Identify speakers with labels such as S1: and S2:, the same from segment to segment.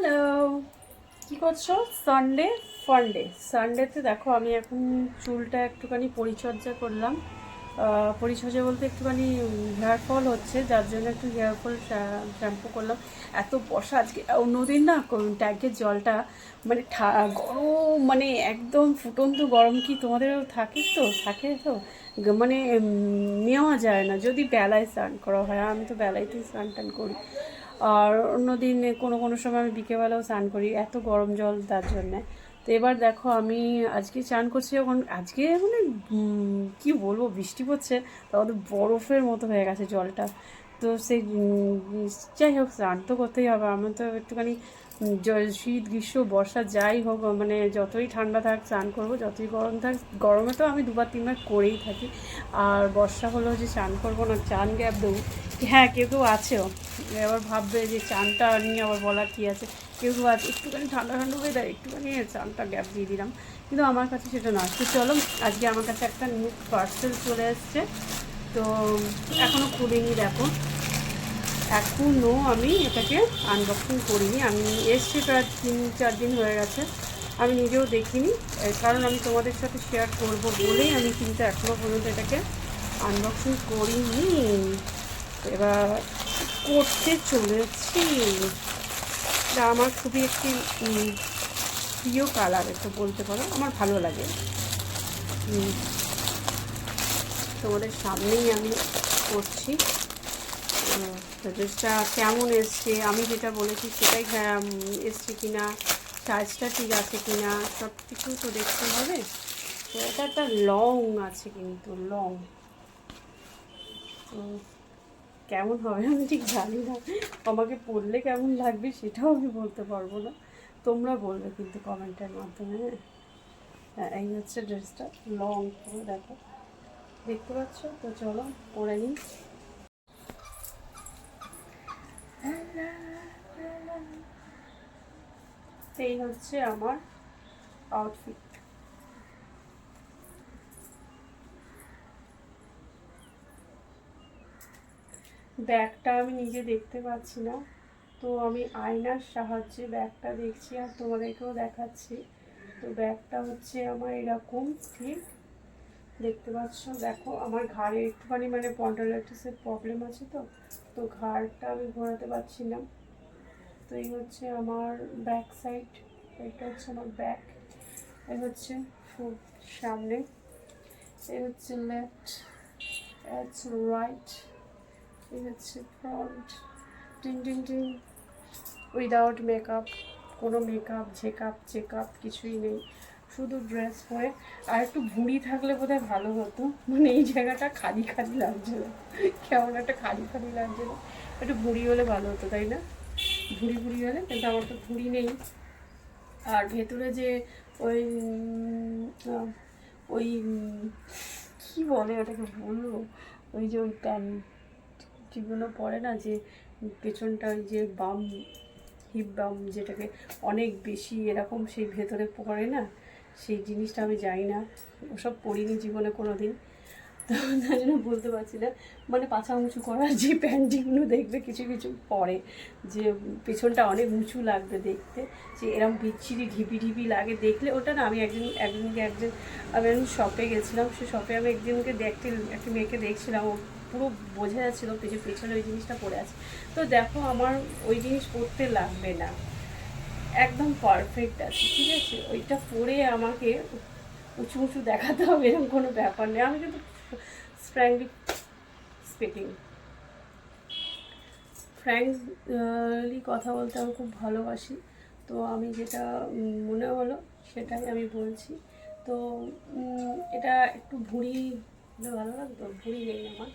S1: Hello, কি করছো? Sunday ফান্ডে সানডেতে দেখো আমি এখন চুলটা একটুখানি পরিচর্যা করলাম। পরিচর্যা বলতে একটুখানি হেয়ার ফল হচ্ছে, যার জন্য একটু হেয়ার ফল শ্যাম্পু করলাম। এত বর্ষা আজকে, অন্যদিন না ট্যাঙ্কের জলটা মানে গরম, মানে একদম ফুটন্ত গরম। কি তোমাদেরও থাকে তো মানে নেওয়া যায় না যদি বেলায় স্নান করা হয়। আমি তো বেলাইতেই স্নান টান করি। আর অন্যদিন কোনো কোনো সময় আমি বিকেলবেলাও স্নান করি, এত গরম জল তার জন্যে। তো এবার দেখো আমি আজকে স্নান করছি যখন, আজকে মানে কি বলবো, বৃষ্টি পড়ছে, তারপর বরফের মতো হয়ে গেছে জলটা। তো সেই যাই হোক, স্নান তো করতেই হবে। আমি তো একটুখানি শীত গ্রীষ্ম বর্ষা যাই হোক, মানে যতই ঠান্ডা থাক স্নান করবো, যতই গরম থাক। গরমে তো আমি দুবার তিনবার করেই থাকি। আর বর্ষা হলো যে স্নান করবো না, চান গ্যাপ দেবো। হ্যাঁ, কেউ কেউ আছেও, এবার ভাববে যে চানটা নিয়ে আবার বলার কী আছে। কেউ কেউ আছে একটুখানি ঠান্ডা ঠান্ডা ওয়েদার, একটুখানি চানটা গ্যাপ দিয়ে দিলাম, কিন্তু আমার কাছে সেটা না। তো চলো, আজকে আমার কাছে একটা নিউ পার্সেল চলে এসছে। তো এখনও খুলিনি, দেখো এখনও আমি এটাকে আনবক্সিং করিনি। আমি এসছি প্রায় 3-4 দিন হয়ে গেছে, আমি নিজেও দেখিনি। কারণ আমি তোমাদের সাথে শেয়ার করবো বলেই আমি কিন্তু এখনও পর্যন্ত এটাকে আনবক্সিং করিনি। এবার করতে চলেছি। এটা আমার খুবই একটি প্রিয় কালার, এটা বলতে পারো, আমার ভালো লাগে। তোমাদের সামনেই আমি করছি। ড্রেসটা কেমন এসছে, আমি যেটা বলেছি সেটাই এসছে কিনা, সাইজটা ঠিক আছে কিনা, সব কিছু তো দেখতে হবে। তো এটা একটা লং আছে, কিন্তু লং। তো কেমন হবে আমি ঠিক জানি না, আমাকে পরলে কেমন লাগবে সেটাও আমি বলতে পারবো না, তোমরা বলবে কিন্তু কমেন্টের মাধ্যমে। হ্যাঁ, এই হচ্ছে ড্রেসটা, লং পুরো, দেখো দেখতে পাচ্ছ তো। চলো পরে নিই। এই হচ্ছে আমার আউটফিট। ব্যাগটা আমি নিজে দেখতে পাচ্ছি না, তো আমি আয়নার সাহায্যে ব্যাগটা দেখছি আর তোমাদেরকেও দেখাচ্ছি। তো ব্যাগটা হচ্ছে আমার এরকম, ঠিক দেখতে পাচ্ছ। দেখো আমার ঘাড়ে একটুখানি মানে স্পন্ডাইলাইটিসের প্রবলেম আছে, তো তো ঘাড়টা আমি ঘোরাতে পারছি না। তো এই হচ্ছে আমার ব্যাক সাইড, এটা হচ্ছে আমার ব্যাক, এই হচ্ছে সামনে, এই হচ্ছে লেফট, হচ্ছে রাইট, এই হচ্ছে ফ্রন্ট। টিং টিং টিং, উইদাউট মেকআপ, কোনো মেকআপ চেকআপ কিছুই নেই, শুধু ড্রেস পরে। আর একটু ভুঁড়ি থাকলে বোধহয় ভালো হতো, মানে এই জায়গাটা খালি খালি লাগছিল, কেমন একটা খালি খালি লাগছিল। একটু ভুঁড়ি হলে ভালো হতো, তাই না? ভুঁড়ি হলে, কিন্তু আমার তো ভুঁড়ি নেই। আর ভেতরে যে ওই ওই কী বলে ওটাকে, বললো, ওই যে ওই প্যান্ট যেগুলো পরে না, যে পেছনটা ওই যে বাম, হিপ বাম যেটাকে অনেক বেশি এরকম, সেই ভেতরে পড়ে না, সেই জিনিসটা আমি জানি না, ওসব পরিনি জীবনে কোনো দিন। তো তাই জন্য বলতে পারছি না। মানে পাছা উঁচু করার যে প্যান্টিগুলো দেখবে কিছু কিছু পরে, যে পেছনটা অনেক উঁচু লাগবে দেখতে, যে এরকম বিচ্ছিরি ঢিপি ঢিপি লাগে দেখলে, ওটা না। আমি আমি একদিন শপে গেছিলাম, সে শপে আমি একদিনকে একটি মেয়েকে দেখছিলাম, ও পুরো বোঝা যাচ্ছিলো পেছনে ওই জিনিসটা পড়ে আছে। তো দেখো আমার ওই জিনিস পরতে লাগবে না, একদম পারফেক্ট আছে, ঠিক আছে। ওইটা পরে আমাকে উঁচু উঁচু দেখাতে হবে এরকম কোনো ব্যাপার নেই। আমি কিন্তু ফ্র্যাঙ্কলি স্পিকিং, ফ্র্যাঙ্কলি কথা বলতে আমি খুব ভালোবাসি। তো আমি যেটা মনে হলো সেটাই আমি বলছি। তো এটা একটু ভুঁড়ি হলে ভালো লাগতো, ভুঁড়ি নেই আমার,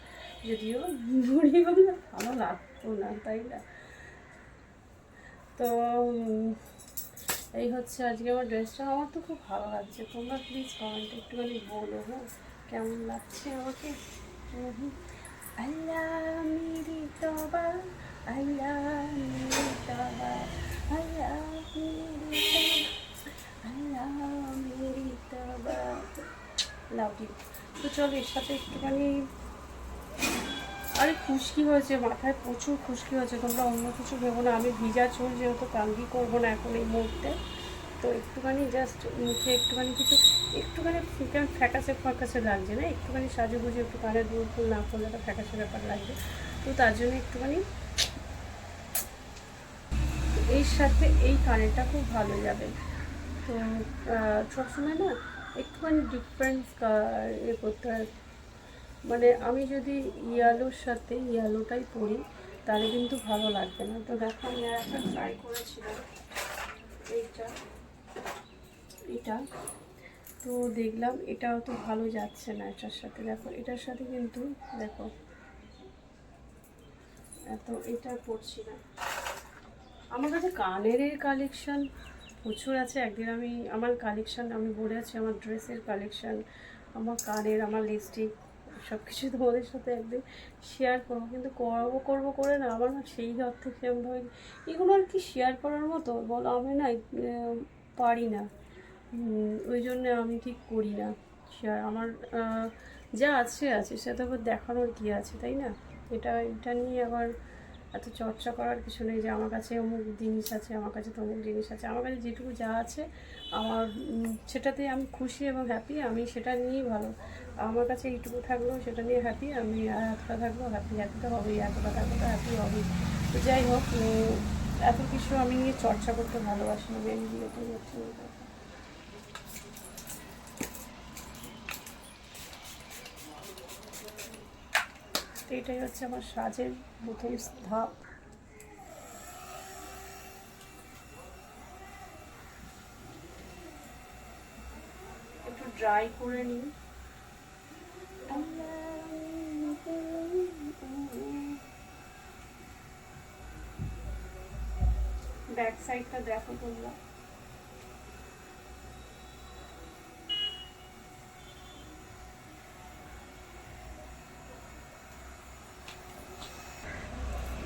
S1: যদিও ভুঁড়ি হলে ভালো লাগতো না, তাই না? তো এই হচ্ছে আজকে আমার ড্রেসটা, আমার তো খুব ভালো লাগছে। তোমরা প্লিজ কমেন্টে একটুখানি বলো, হ্যাঁ, কেমন লাগছে আমাকে। আল্লাহ মেরি তওবা, আল্লাহ মেরি তওবা, আল্লাহ মেরি তওবা, আল্লাহ মেরি তওবা। Love you. তো চলো এর সাথে একটুখানি, আরে খুশকি হয়েছে, মাথায় প্রচুর খুশকি হয়েছে, তোমরা অন্য কিছু ভেবো না। আমি ভিজা চুল যেহেতু কালকে করবো না এখন এই মুহূর্তে, তো একটুখানি জাস্ট মুখে একটুখানি কিছু একটুখানি ফ্যাকাসে ফ্যাকাসে লাগছে না, একটুখানি সাজুগুজু একটু কানের দুল ফুল না করলে একটা ফ্যাকাসে ব্যাপার লাগবে, তো তার জন্য একটুখানি এর সাথে এই কানেরটা খুব ভালো যাবে। তো সবসময় না একটুখানি ডিফারেন্স করতে হয়, মানে আমি যদি ইয়েলোর সাথে ইয়েলোটাই পরি তাহলে কিন্তু ভালো লাগবে না। তো দেখো আমি আর একটা ট্রাই করেছিলাম এটা, তো দেখলাম এটাও তো ভালো যাচ্ছে না এটার সাথে। দেখো এটার সাথে কিন্তু দেখো এত এটা পড়ছি না। আমার কাছে কানের কালেকশান প্রচুর আছে। একদিন আমি আমার কালেকশান আমি বলেছি, আমার ড্রেসের কালেকশান, আমার কানের, আমার লিপস্টিক সব কিছু তোমাদের সাথে একদিন শেয়ার করবো, কিন্তু করবো করে না আমার না সেই অর্থে সেরকমভাবে এগুলো আর কি শেয়ার করার মতো বলো, আমি না পারি না, ওই জন্য আমি ঠিক করি না শেয়ার। আমার যা আছে আছে সেটা আবার দেখানোর কী আছে, তাই না? এটা নিয়ে আবার এত চর্চা করার কিছু নেই যে আমার কাছে অমুক জিনিস আছে, আমার কাছে তো অমুক জিনিস আছে। আমার কাছে যেটুকু যা আছে আমার সেটাতে আমি খুশি এবং হ্যাপি, আমি সেটা নিয়েই ভালো। আমার কাছে এইটুকু থাকলেও সেটা নিয়ে হ্যাপি, আমি এতটা থাকলেও হ্যাপি, তো হবেই, এতটা থাকলে তো হ্যাপি হবেই। তো যাই হোক, এত কিছু আমি নিয়ে চর্চা করতে ভালোবাসি না, মেন বিয়েটাই হচ্ছে। এটাই হচ্ছে আমার সাজের প্রথম ধাপ। একটু ড্রাই করে নিই। ব্যাক সাইডটা দেখো তোমরা,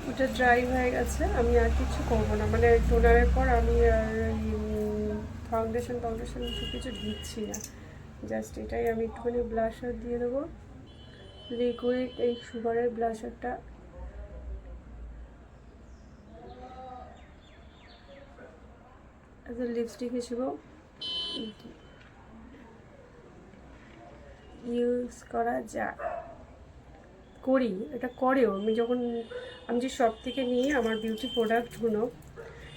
S1: ওটা ড্রাই হয়ে গেছে। আমি আর কিছু করবো না, মানে টোনারের পর আমি আর ফাউন্ডেশন কিছু দিচ্ছি না। জাস্ট এটাই আমি একটুখানি ব্লাশার দিয়ে দেবো, লিকুইড এই সুগারের ব্লাশারটা। অ্যাজ এ লিপস্টিক হিসেবেও ইউজ করা যায়, করি, এটা করেও। আমি যে শপ থেকে নিয়ে আমার বিউটি প্রোডাক্টগুলো,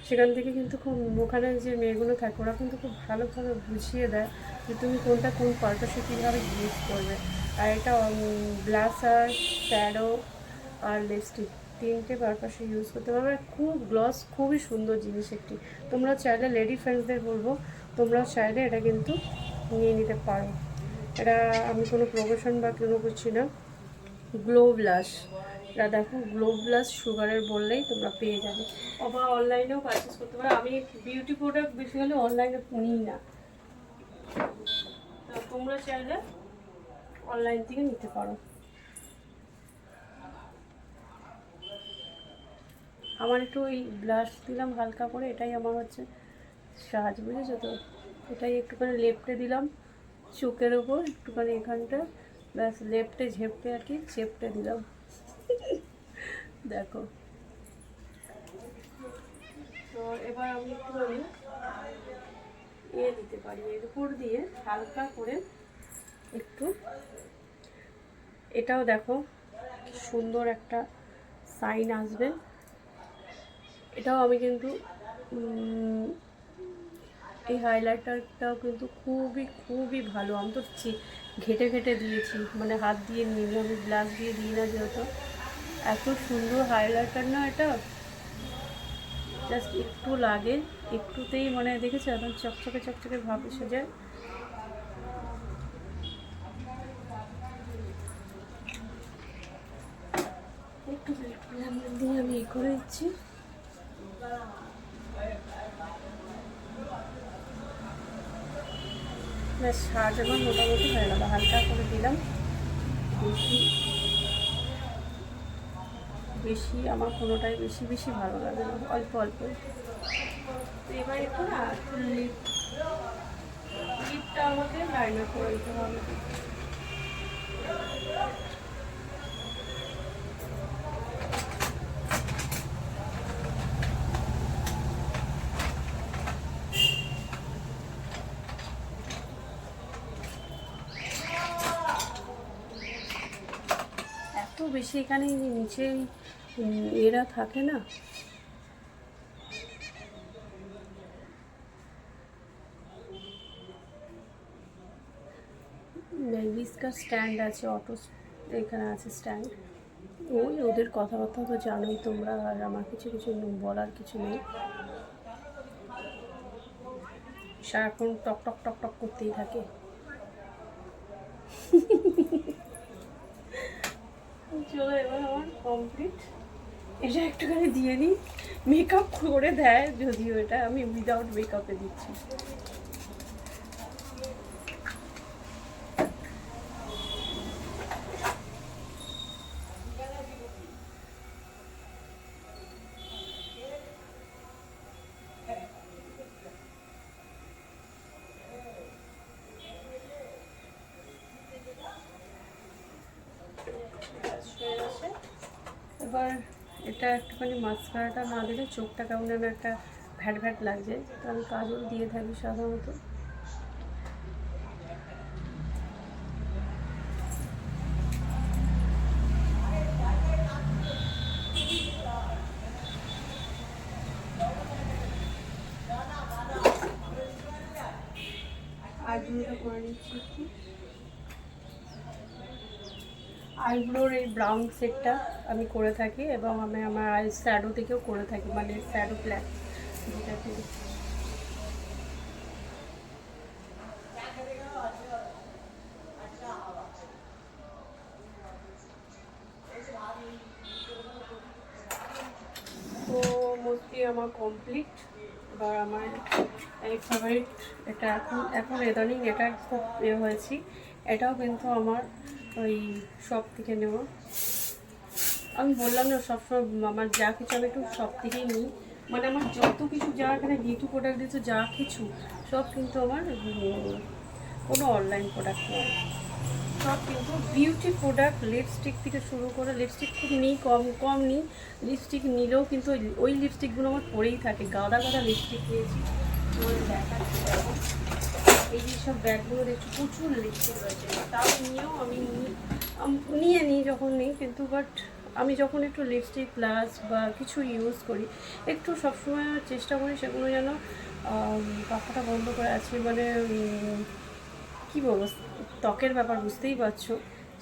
S1: সেখান থেকে কিন্তু খুব ওখানে যে মেয়েগুলো থাকে ওরা কিন্তু খুব ভালোভাবে বুঝিয়ে দেয় যে তুমি কোনটা কোন পারপাসে কীভাবে ইউজ করবে। আর এটা ব্লাশার, শ্যাডো আর লিপস্টিক তিনটে পারপাসে ইউজ করতে পারবে। খুব গ্লস, খুবই সুন্দর জিনিস একটি। তোমরা চাইলে লেডি ফ্রেন্ডসদের বলবো, তোমরা চাইলে এটা কিন্তু নিয়ে নিতে পারো। এটা আমি কোনো প্রমোশন বা কোনো করছি না। গ্লো ব্লাশ, এটা দেখো গ্লো ব্লাশ সুগারের বললেই তোমরা পেয়ে যাবে, আবার অনলাইনেও পারচেস করতে পারো। আমি বিউটি প্রোডাক্ট বেশি হলে অনলাইনে নিই না, তোমরা চাইলে অনলাইন থেকে নিতে পারো। আমার একটু ওই ব্লাশ দিলাম হালকা করে, এটাই আমার হচ্ছে সাজ, বুঝেছো তো? এটাই একটুখানি লেপটে দিলাম চোখের ওপর, একটুখানি এখানটা ব্যাস লেপটে ঝেপটে আর কি চেপটে দিলাম। দেখো, তো এবার আমি একটুখানি দিতে পারি এর উপর দিয়ে হালকা করে একটু। এটাও দেখো সুন্দর একটা সাইন আসবে। এটাও আমি কিন্তু এই হাইলাইটারটাও কিন্তু খুবই খুবই ভালো। আমি তো ঘেটে ঘেটে দিয়েছি, মানে হাত দিয়ে নিয়ে, আমি ব্লাশ দিয়ে দিই না যেহেতু। এত সুন্দর হাইলাইটার না এটা, জাস্ট একটু লাগে, একটুতেই মানে দেখেছো একদম চকচকে চকচকে ভাব এসে যায়। একটু দিয়ে আমি এই করে দিচ্ছি। ব্যাস সাজ আমার মোটামুটি হয়ে গেল, হালকা করে দিলাম, বেশি বেশি আমার কোনোটাই বেশি বেশি ভালো লাগে না, অল্প অল্প। তো এবার একটু না একটু লিপটা আমাকে লাইনার করে দিতে হবে। বেশি এখানে নিচে এরা থাকে না। রিক্সার স্ট্যান্ড আছে, অটো এখানে আছে স্ট্যান্ড। ওই ওদের কথাবার্তা তো জানোই তোমরা, আর আমার কিছু কিছু বলার কিছু নেই। সারাক্ষণ টক টক টক টক করতেই থাকে। চলো এবার আমার কমপ্লিট। এটা একটুখানি দিয়ে নিই, মেকআপ করে দেয় যদিও, এটা আমি উইদাউট মেকআপে দিচ্ছি। এবার এটা একটুখানি মাস্কারাটা না দিলে চোখটা কেমন যেন একটা ভ্যাট ভ্যাট লাগছে, তো আমি কাজল দিয়ে থাকি সাধারণত। আইব্রোটা করে নিচ্ছি একটু। আইব্রোর এই ব্রাউন সেটটা আমি করে থাকি, এবং আমি আমার আই শ্যাডো থেকেও করে থাকি, মানে শ্যাডো প্ল্যাক যেটা থেকে। তো মোস্টলি আমার কমপ্লিট। এবার আমার এই ফেভারিট, এটা এখন ইদানিং এটা খুব হয়েছি। এটাও কিন্তু আমার ওই শপ থেকে নেওয়া। আমি বললাম না সবসময় আমার যা কিছু আমি একটু সব থেকেই নিই, মানে আমার যত কিছু যা এখানে বিউটি প্রোডাক্ট দিয়েছে যা কিছু সব কিন্তু আমার কোনো অনলাইন প্রোডাক্ট নয়, সব কিন্তু বিউটি প্রোডাক্ট। লিপস্টিক থেকে শুরু করে, লিপস্টিক খুব নিই, কম কম নিই। লিপস্টিক নিলেও কিন্তু ওই লিপস্টিকগুলো আমার পরেই থাকে। গাদা গাদা লিপস্টিক নিয়েছি, এই যে সব ব্যাগগুলো দেখছি প্রচুর লিপস্টিক রয়েছে। তাও নিয়েও আমি নিয়ে নিই যখন নিই, কিন্তু বাট আমি যখন একটু লিপস্টিক প্লাস বা কিছু ইউজ করি, একটু সবসময় চেষ্টা করি সেগুলো যেন পাখাটা বন্ধ করে আছে, মানে কী বলবো, ত্বকের ব্যাপার বুঝতেই পারছো,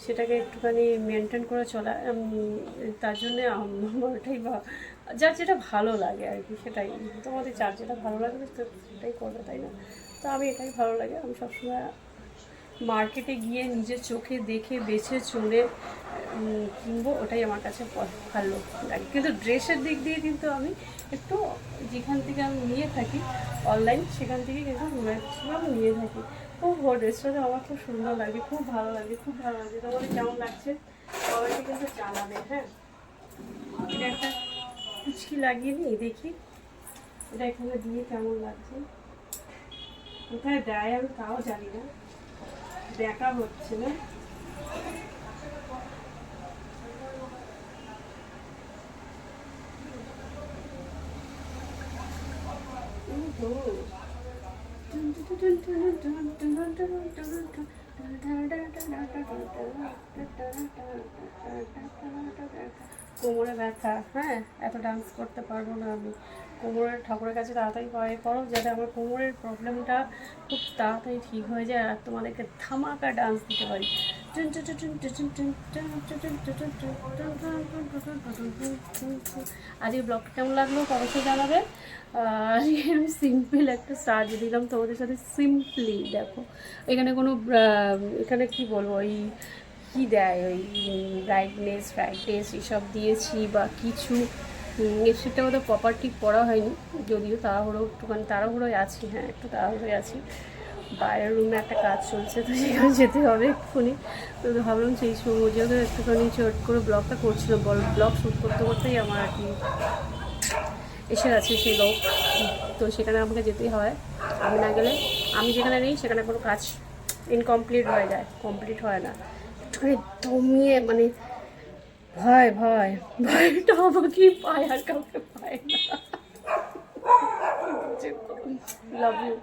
S1: সেটাকে একটুখানি মেনটেন করে চলা। তার জন্যে আমার ওটাই যার যেটা ভালো লাগে আর কি, সেটাই। তোমাদের যার যেটা ভালো লাগে তো সেটাই করবে, তাই না? তো আমি এটাই ভালো লাগে। আমি সবসময় মার্কেটে গিয়ে নিজের চোখে দেখে বেছে চুনে কিনবো, ওটাই আমার কাছে ভালো লাগে। কিন্তু ড্রেসের দিক দিয়ে কিন্তু আমি একটু, যেখান থেকে আমি নিয়ে থাকি অনলাইন, সেখান থেকে কিন্তু ম্যাক্সিমাম নিয়ে থাকি। খুব ড্রেসটা আমার খুব সুন্দর লাগে, খুব ভালো লাগে, খুব ভালো লাগে। তোমাদের কেমন লাগছে সবাইকে কিন্তু জানাবে। হ্যাঁ, এটা একটা কুচকি লাগিয়ে নিই, দেখি এটা এখানে দিয়ে কেমন লাগছে। কোথায় দেয় আমি তাও জানি না, দেখা হচ্ছে না। কোমরে ব্যথা, হ্যাঁ, এত ডান্স করতে পারবো না আমি। কোমরের ঠাকুরের কাছে তাড়াতাড়ি পায়ে করো, যাতে আমার কোমরের প্রবলেমটা খুব তাড়াতাড়ি ঠিক হয়ে যায়, আর তোমাদেরকে ধামাকা ডান্স দিতে পারি। আজকে ব্লগটা কেমন লাগলো অবশ্যই জানাবে। আমি সিম্পল একটা সাজ দিলাম তোমাদের সাথে, সিম্পলি দেখো। এখানে কোনো এখানে কি বলবো, ওই কী দেয়, ওই ব্রাইটনেস ফ্রাইটনেস এসব দিয়েছি বা কিছু, সেটা ওদের প্রপার্টি পড়া হয়নি, যদিও তাড়াহুড়ো, একটুখানি তাড়াহুড়োয় আছি। হ্যাঁ, একটু তাড়াহুড়োয় আছি, বাইরের রুমে একটা কাজ চলছে, তো সেখানে যেতে হবে এক্ষুনি। তো ভাবলাম সেই সময় যেহেতু একটুখানি চট করে ব্লগটা করছিলাম, ব্লগ শ্যুট করতে করতেই আমার আর কি এসে গেছে সেই লোক, তো সেখানে আমাকে যেতেই হয়। আমি না গেলে, আমি যেখানে নেই সেখানে কোনো কাজ ইনকমপ্লিট হয়ে যায়, কমপ্লিট হয় না। একটুখানি দমিয়ে, মানে ভয়টা আমাকেই পায়, আর কাউকে পায় না। Love you.